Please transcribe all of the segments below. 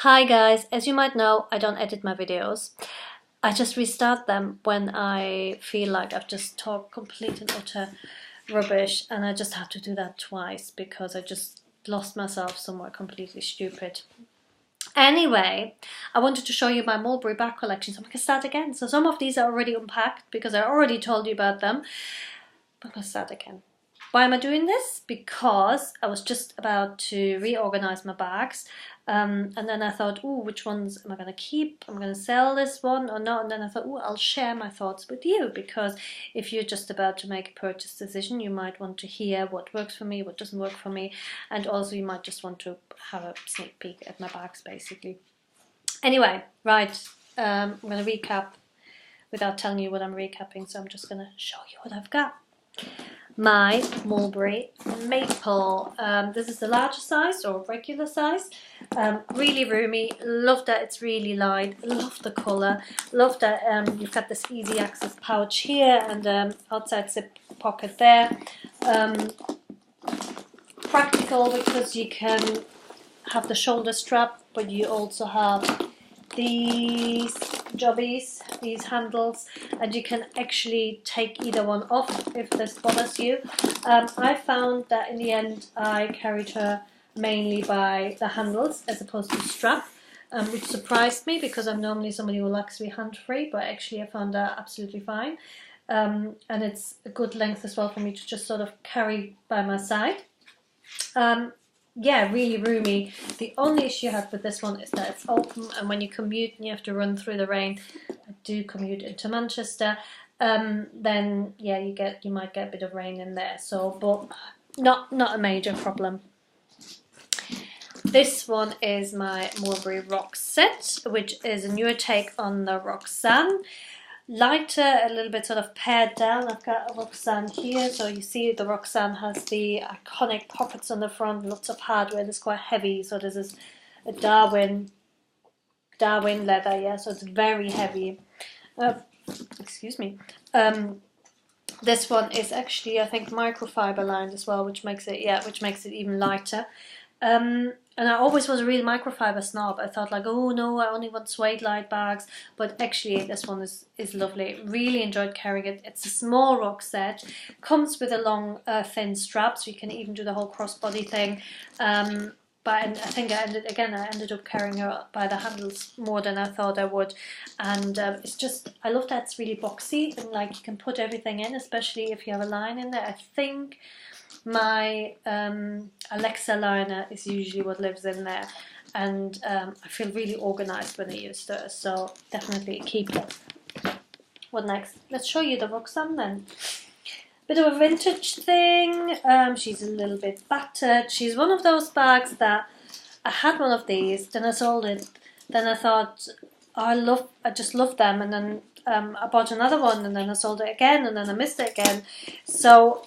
Hi guys, as you might know, I don't edit my videos. I just restart them when I feel like I've just talked complete and utter rubbish, and I just have to do that twice because I just lost myself somewhere completely stupid. Anyway, I wanted to show you my Mulberry bag collection, so I'm going to start again. So some of these are already unpacked because I already told you about them. I'm going to start again. Why am I doing this? Because I was just about to reorganize my bags, and then I thought, oh, which ones am I going to keep? I'm going to sell this one or not? And then I thought, oh, I'll share my thoughts with you, because if you're just about to make a purchase decision, you might want to hear what works for me, what doesn't work for me, and also you might just want to have a sneak peek at my bags, basically. Anyway, right, I'm going to recap without telling you what I'm recapping, so I'm just going to show you what I've got. My Mulberry Maple. This is the larger size or regular size. Really roomy. Love that it's really light. Love the colour. Love that you've got this easy access pouch here and outside zip pocket there. Practical because you can have the shoulder strap, but you also have these jobbies, these handles, and you can actually take either one off if this bothers you. I found that in the end I carried her mainly by the handles as opposed to strap, which surprised me because I'm normally somebody who likes to be hand-free, but actually I found that absolutely fine. And it's a good length as well for me to just sort of carry by my side. Yeah, really roomy. The only issue I have with this one is that it's open, and when you commute and you have to run through the rain, I do commute into Manchester, then yeah, you might get a bit of rain in there. So, but not a major problem. This one is my Mulberry Rockset, which is a newer take on the Roxanne. Lighter, a little bit sort of pared down. I've got a Roxanne here, so you see the Roxanne has the iconic pockets on the front, lots of hardware. It's quite heavy, so this is a Darwin leather, yeah, so it's very heavy. Excuse me. This one is actually, I think, microfiber lined as well, which makes it even lighter. And I always was a real microfiber snob. I thought like, oh no, I only want suede light bags, but actually this one is lovely. Really enjoyed carrying it. It's a small Rockset, comes with a long thin strap, so you can even do the whole crossbody thing. But I think I ended up carrying her by the handles more than I thought I would, and it's just, I love that it's really boxy and like you can put everything in, especially if you have a line in there. I think my Alexa liner is usually what lives in there, and I feel really organised when I use those, so definitely keep it. What next? Let's show you the Roxanne then. Bit of a vintage thing. She's a little bit battered. She's one of those bags that I had one of these, then I sold it, then I thought, oh, I just love them, and then I bought another one, and then I sold it again, and then I missed it again. So,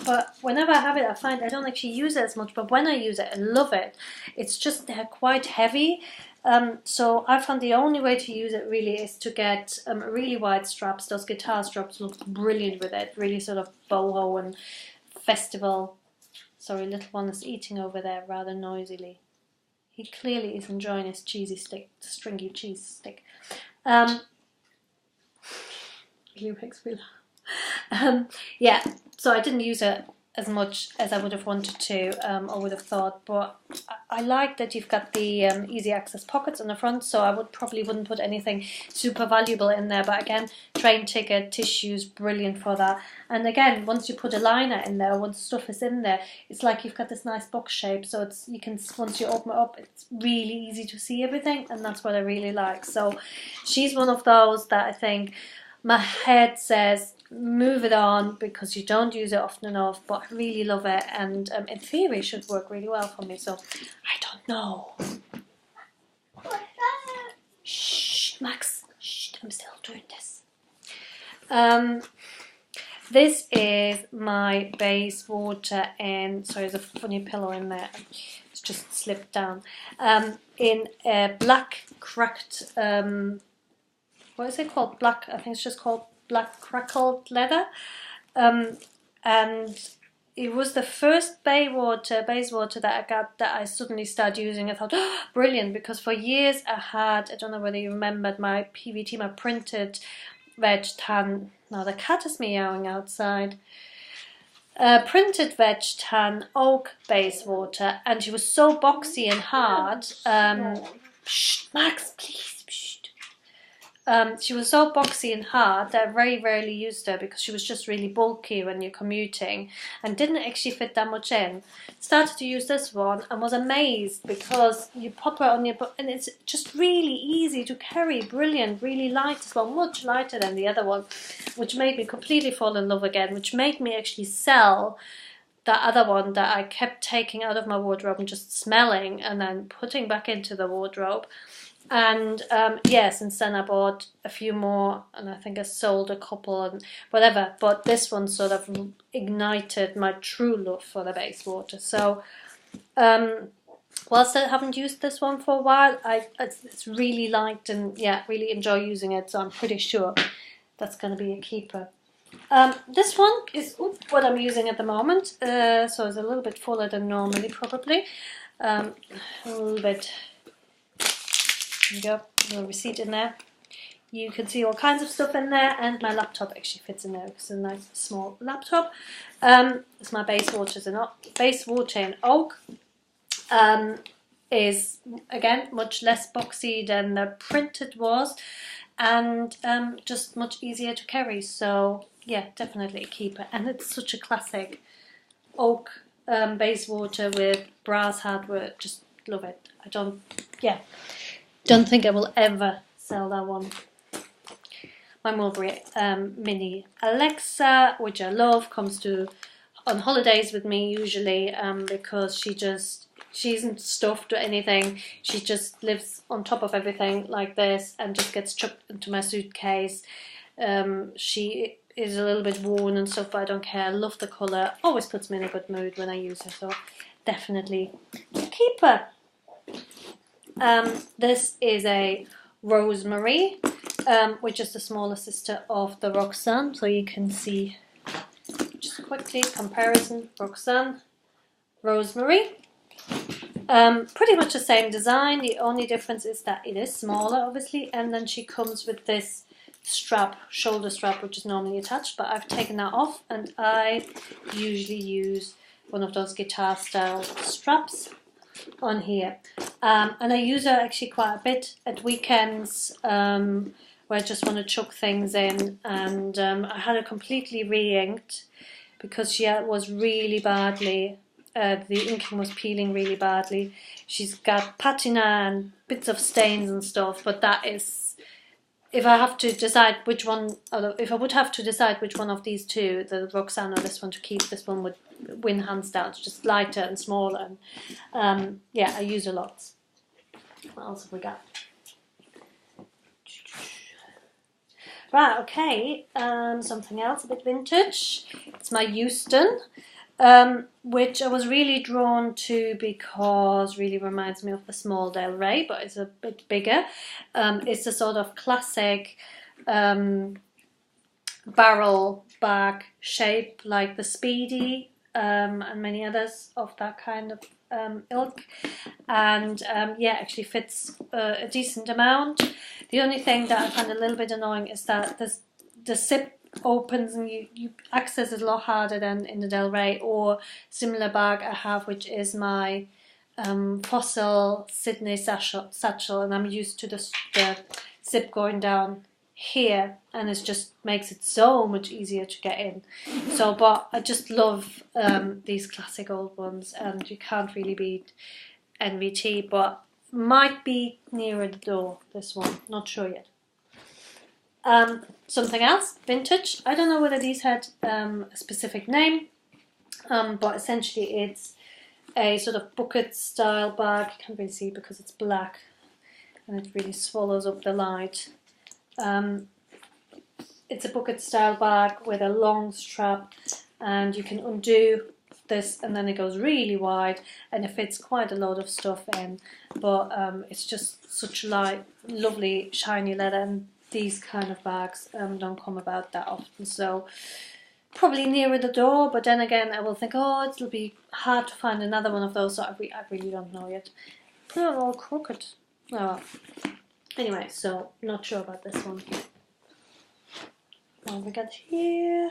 but whenever I have it, I find I don't actually use it as much, but when I use it, I love it. It's just they're quite heavy. So I found the only way to use it really is to get really wide straps. Those guitar straps look brilliant with it, really sort of boho and festival. Sorry, little one is eating over there rather noisily. He clearly is enjoying his cheesy stick, stringy cheese stick. Really makes me laugh. Yeah, so I didn't use it as much as I would have wanted to, or would have thought, but I like that you've got the easy access pockets on the front, so I wouldn't put anything super valuable in there, but again, train ticket, tissues, brilliant for that. And again, once you put a liner in there, once stuff is in there, it's like you've got this nice box shape, so once you open it up, it's really easy to see everything, and that's what I really like. So she's one of those that I think my head says move it on because you don't use it often enough, but I really love it, and in theory should work really well for me, so I don't know. Shh, Max, shh, I'm still doing this. This is my Bayswater and, sorry, there's a funny pillow in there, it's just slipped down, in a black cracked, what is it called? I think it's just called black crackled leather, and it was the first Bayswater that I got that I suddenly started using. I thought, oh, brilliant, because for years I don't know whether you remembered my PVT, my printed veg tan. Now the cat is meowing outside. Printed veg tan oak Bayswater, and she was so boxy and hard. Shh, Max, please. She was so boxy and hard that I very rarely used her because she was just really bulky when you're commuting and didn't actually fit that much in. Started to use this one and was amazed because you pop her on your butt and it's just really easy to carry. Brilliant, really light as well, much lighter than the other one, which made me completely fall in love again, which made me actually sell that other one that I kept taking out of my wardrobe and just smelling and then putting back into the wardrobe. And yeah, since then I bought a few more, and I think I sold a couple and whatever, but this one sort of ignited my true love for the Bayswater. So whilst I haven't used this one for a while, it's really liked, and yeah, really enjoy using it, so I'm pretty sure that's going to be a keeper. This one is what I'm using at the moment, so it's a little bit fuller than normally probably, a little bit. There you go, a little receipt in there. You can see all kinds of stuff in there, and my laptop actually fits in there because it's a nice small laptop. It's my Bayswater and oak. Is again much less boxy than the printed was, and just much easier to carry. So yeah, definitely a keeper, and it's such a classic oak Bayswater with brass hardware. Just love it. Don't think I will ever sell that one. My Mulberry mini Alexa, which I love, comes on holidays with me usually because she isn't stuffed or anything. She just lives on top of everything like this and just gets chucked into my suitcase. She is a little bit worn and stuff, but I don't care. I love the colour. Always puts me in a good mood when I use her, so definitely keep her. This is a Rosemary, which is the smaller sister of the Roxanne. So you can see, just quickly, comparison, Roxanne, Rosemary. Pretty much the same design. The only difference is that it is smaller, obviously, and then she comes with this strap, shoulder strap, which is normally attached, but I've taken that off, and I usually use one of those guitar style straps on here, and I use her actually quite a bit at weekends where I just want to chuck things in, and I had her completely re-inked because she was really badly, the inking was peeling really badly. She's got patina and bits of stains and stuff, but that is, if I have to decide which one, if I would have to decide which one of these two, the Roxanne or this one to keep, this one would win hands down. It's just lighter and smaller, and yeah, I use a lot. What else have we got? Right, okay, something else a bit vintage. It's my Euston, which I was really drawn to because really reminds me of the small Del Rey, but it's a bit bigger. It's a sort of classic barrel bag shape like the Speedy and many others of that kind of ilk, and yeah, actually fits a decent amount. The only thing that I find a little bit annoying is that the zip opens and you access it a lot harder than in the Del Rey or similar bag I have, which is my Fossil Sydney satchel, and I'm used to the zip going down here, and it just makes it so much easier to get in. So, but I just love these classic old ones, and you can't really beat NVT, but might be nearer the door, this one, not sure yet. Something else, vintage. I don't know whether these had a specific name, but essentially it's a sort of bucket style bag. You can't really see because it's black and it really swallows up the light. It's a bucket style bag with a long strap, and you can undo this and then it goes really wide and it fits quite a load of stuff in, but it's just such light, lovely shiny leather, and these kind of bags don't come about that often, so probably nearer the door, but then again I will think, oh, it'll be hard to find another one of those, so I really don't know yet. They're all crooked. Oh well. Anyway, so not sure about this one. What we got here?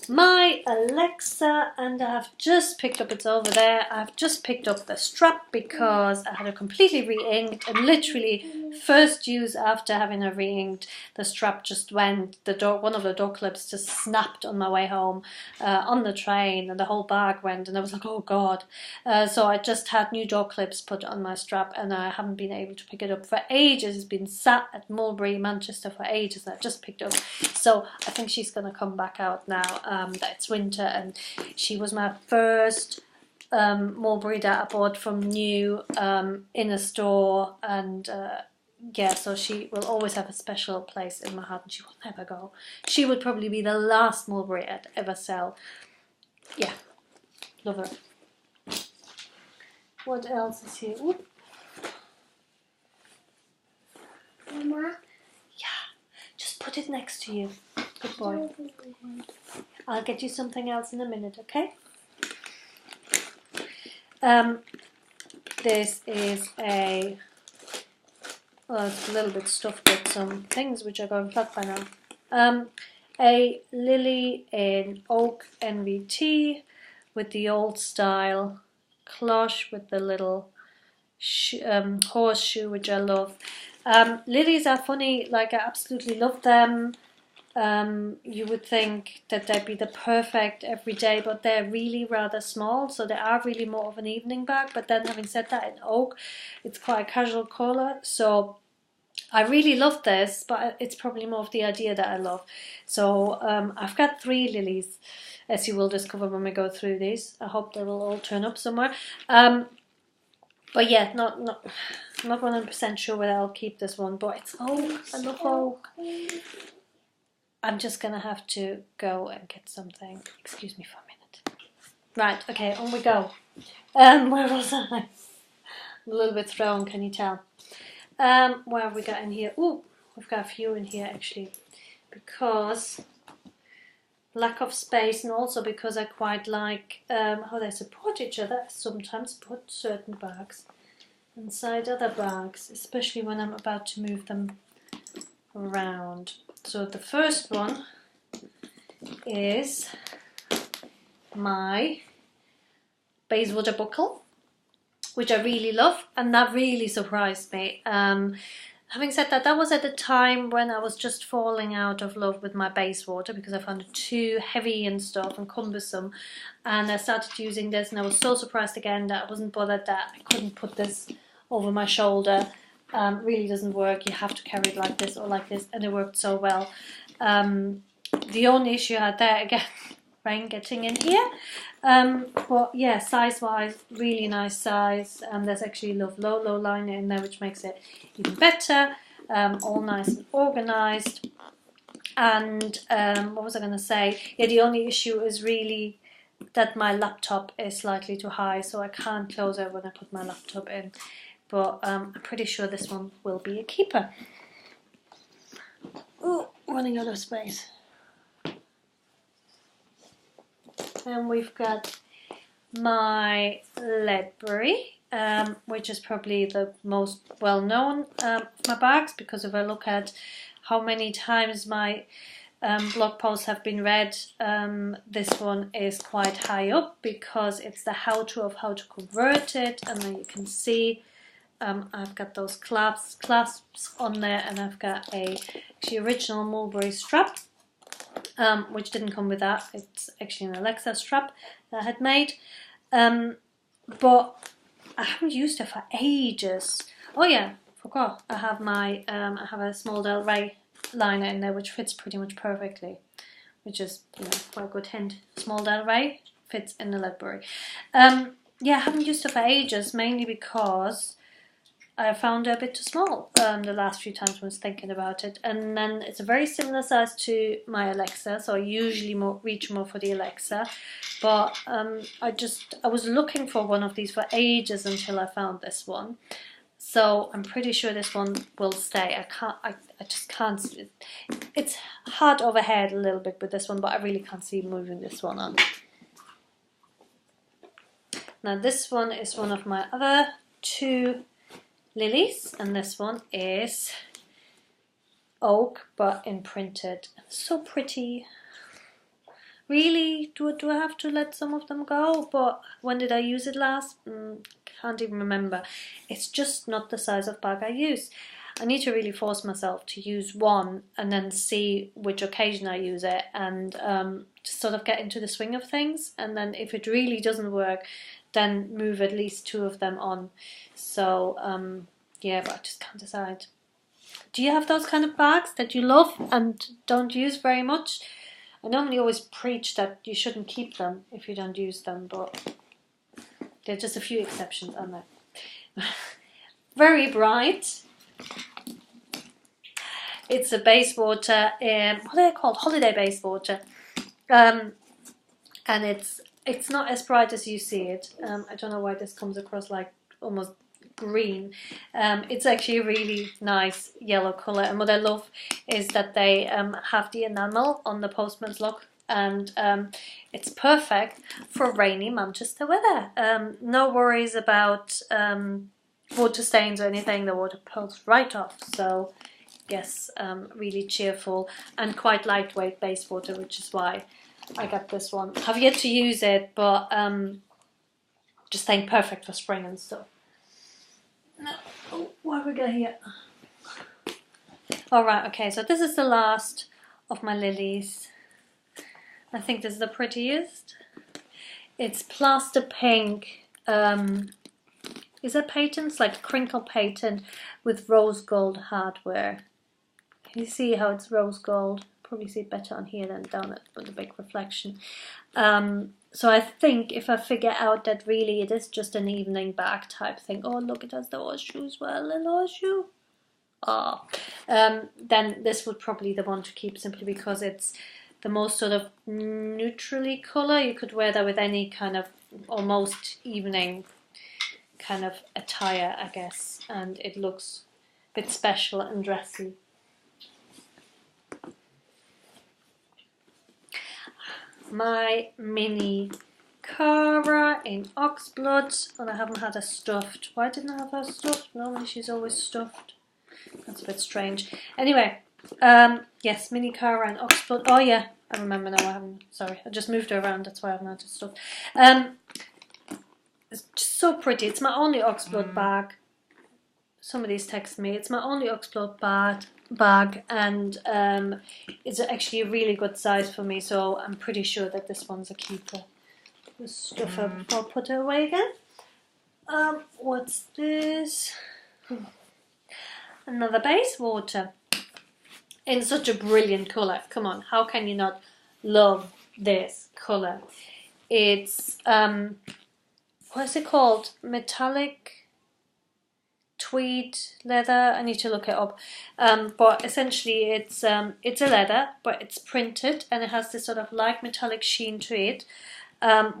My Alexa, and I've just picked up, it's over there, I've just picked up the strap because I had it completely re-inked, and literally first use after having it re-inked, the strap just went, one of the door clips just snapped on my way home on the train, and the whole bag went, and I was like, oh god. So I just had new door clips put on my strap, and I haven't been able to pick it up for ages. It's been sat at Mulberry, Manchester for ages, and I just picked it up. So I think she's going to come back out now. That it's winter, and she was my first Mulberry that I bought from new in a store, and yeah, so she will always have a special place in my heart, and she will never go. She would probably be the last Mulberry I'd ever sell. Yeah, love her. What else is here? Oop. Mama? Yeah, just put it next to you. Good boy. I'll get you something else in a minute, okay? This is a... well, it's a little bit stuffed with some things which are going flat by now. A lily in oak NVT with the old style cloche with the little horseshoe, which I love. Lilies are funny, like I absolutely love them. You would think that they'd be the perfect everyday, but they're really rather small, so they are really more of an evening bag. But then having said that, in oak, it's quite a casual colour, so I really love this, but it's probably more of the idea that I love. So I've got 3 lilies, as you will discover when we go through these. I hope they will all turn up somewhere. But yeah, not 100% sure whether I'll keep this one, but it's oak. I love oak. I'm just going to have to go and get something. Excuse me for a minute. Right, okay, on we go. Where was I? I'm a little bit thrown, can you tell? Where have we got in here? Ooh, we've got a few in here actually. Because lack of space, and also because I quite like how they support each other. I sometimes put certain bags inside other bags, especially when I'm about to move them around. So the first one is my Bayswater buckle, which I really love, and that really surprised me. Having said that, that was at the time when I was just falling out of love with my Bayswater because I found it too heavy and stuff and cumbersome, and I started using this, and I was so surprised again that I wasn't bothered that I couldn't put this over my shoulder. Really doesn't work. You have to carry it like this or like this, and it worked so well. The only issue I had there, again, rain getting in here. But yeah, size-wise, really nice size. There's actually a low liner in there, which makes it even better. All nice and organised. And what was I going to say? Yeah, the only issue is really that my laptop is slightly too high, so I can't close it when I put my laptop in. But I'm pretty sure this one will be a keeper. Oh, running out of space. And we've got my Mulberry, which is probably the most well-known of my bags, because if I look at how many times my blog posts have been read, this one is quite high up because it's the how-to of how to convert it, and then you can see I've got those clasps on there, and I've got actually original Mulberry strap, which didn't come with that. It's actually an Alexa strap that I had made, but I haven't used it for ages. Oh yeah, forgot. I have my I have a small Del Rey liner in there which fits pretty much perfectly, which is, you know, quite a good hint. Small Del Rey fits in the Mulberry. Yeah, I haven't used it for ages, mainly because I found it a bit too small the last few times when I was thinking about it. And then it's a very similar size to my Alexa, so I usually reach more for the Alexa. But I was looking for one of these for ages until I found this one. So I'm pretty sure this one will stay. I just can't. It's hard overhead a little bit with this one, but I really can't see moving this one on. Now this one is one of my other 2 lilies, and this one is oak but imprinted. So pretty. Really, do I have to let some of them go? But when did I use it last? Can't even remember. It's just not the size of bag I use. I need to really force myself to use one and then see which occasion I use it, and just sort of get into the swing of things. And then if it really doesn't work, then move at least 2 of them on. So yeah, but I just can't decide. Do you have those kind of bags that you love and don't use very much? I normally always preach that you shouldn't keep them if you don't use them, but there are just a few exceptions, aren't there? Very bright. It's a Bayswater, what are they called? Holiday Bayswater. And it's not as bright as you see it. I don't know why this comes across like almost green. It's actually a really nice yellow colour, and what I love is that they have the enamel on the postman's lock, and it's perfect for rainy Manchester weather. No worries about water stains or anything. The water pulls right off. So yes, really cheerful and quite lightweight Bayswater, which is why I got this one. I've yet to use it, but just think perfect for spring and stuff. Oh, what have we got here? Alright, okay, so this is the last of my lilies. I think this is the prettiest. It's plaster pink. Is that patent? It's like crinkle patent with rose gold hardware. Can you see how it's rose gold? Probably see it better on here than down with the big reflection. So I think if I figure out that really it is just an evening bag type thing. Oh, look, it has the horseshoe as well, a horseshoe. Oh. Then this would probably be the one to keep, simply because it's the most sort of neutrally colour. You could wear that with any kind of almost evening kind of attire, I guess, and it looks a bit special and dressy. My mini Cara in Oxblood, and I haven't had her stuffed. Why didn't I have her stuffed? Normally she's always stuffed. That's a bit strange. Anyway, yes, mini Cara in Oxblood. Oh yeah, I remember now. I haven't. Sorry, I just moved her around. That's why I haven't had her stuffed. It's just so pretty. It's my only Oxblood bag. Somebody's texted me. It's my only Oxblood bag, and it's actually a really good size for me, so I'm pretty sure that this one's a keeper. Just stuff her before I put her away again. What's this? Another Bayswater in such a brilliant colour. Come on, how can you not love this colour? It's what's it called? Metallic tweed leather. I need to look it up. But essentially it's a leather, but it's printed and it has this sort of light metallic sheen to it,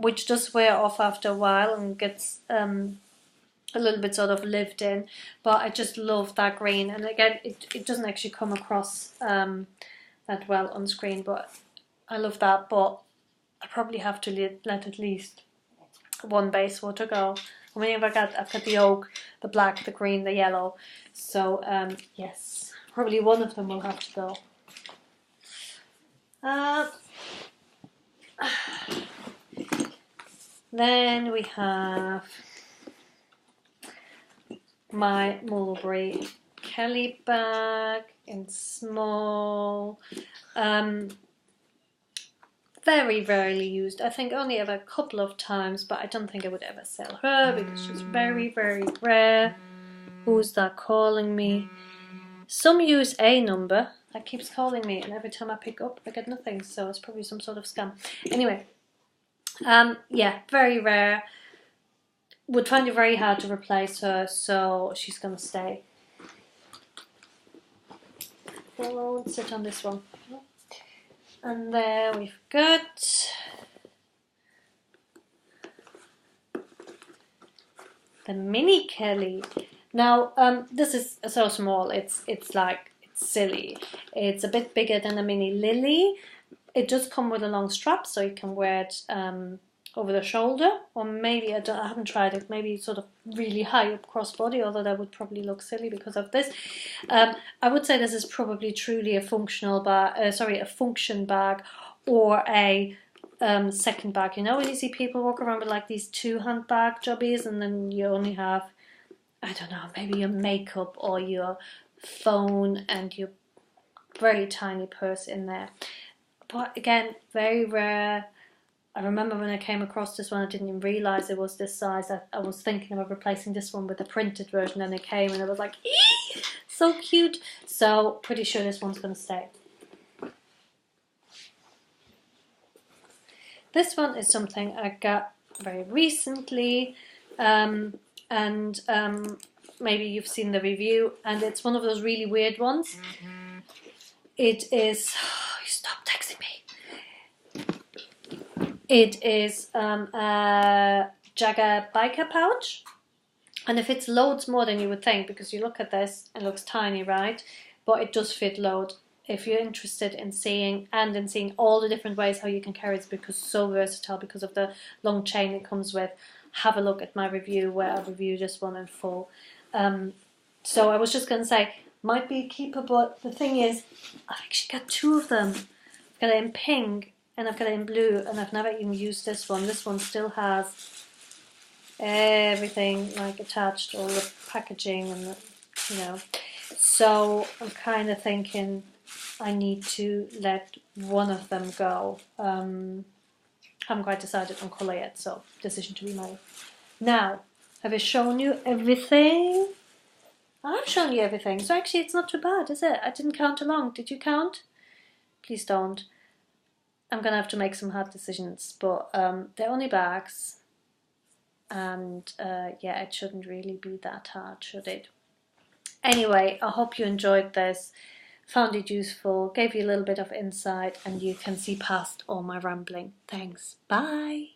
which does wear off after a while and gets a little bit sort of lived in. But I just love that green, and again it doesn't actually come across that well on screen, but I love that. But I probably have to let at least one Bayswater go. I mean, I've got the oak, the black, the green, the yellow. So yes, probably one of them will have to go. Then we have my Mulberry Kelly bag in small. Very rarely used. I think only ever a couple of times, but I don't think I would ever sell her because she's very, very rare. Who's that calling me? Some use a number that keeps calling me, and every time I pick up I get nothing, so it's probably some sort of scam. Anyway, yeah, very rare. Would find it very hard to replace her, so she's gonna stay. I won't sit on this one. And there we've got the mini Kelly. Now, this is so small, it's silly. It's a bit bigger than a mini lily. It does come with a long strap, so you can wear it over the shoulder, or maybe, I haven't tried it, maybe sort of really high up crossbody, although that would probably look silly because of this. I would say this is probably truly a functional bag, a function bag, or a second bag. You know, when you see people walk around with like these two-hand bag jobbies, and then you only have, I don't know, maybe your makeup or your phone and your very tiny purse in there. But again, very rare. I remember when I came across this one, I didn't even realise it was this size. I was thinking of replacing this one with a printed version, and it came and I was like, eee! So cute. So pretty sure this one's going to stay. This one is something I got very recently, and maybe you've seen the review, and it's one of those really weird ones. It is, stop texting me. It is a Jogger biker pouch, and it fits loads more than you would think, because you look at this, it looks tiny, right? But it does fit load. If you're interested in seeing all the different ways how you can carry it, because it's so versatile because of the long chain it comes with, have a look at my review where I review this one in full. So I was just going to say, might be a keeper, but the thing is, I've actually got two of them. I've got it in pink and I've got it in blue, and I've never even used this one. This one still has everything like attached, all the packaging and the, you know. So I'm kind of thinking I need to let one of them go. Haven't quite decided on colour yet, so decision to be made. Now, have I shown you everything? I've shown you everything, so actually it's not too bad, is it? I didn't count along. Did you count? Please don't. I'm going to have to make some hard decisions, but they're only bags, and yeah, it shouldn't really be that hard, should it? Anyway, I hope you enjoyed this, found it useful, gave you a little bit of insight, and you can see past all my rambling. Thanks. Bye.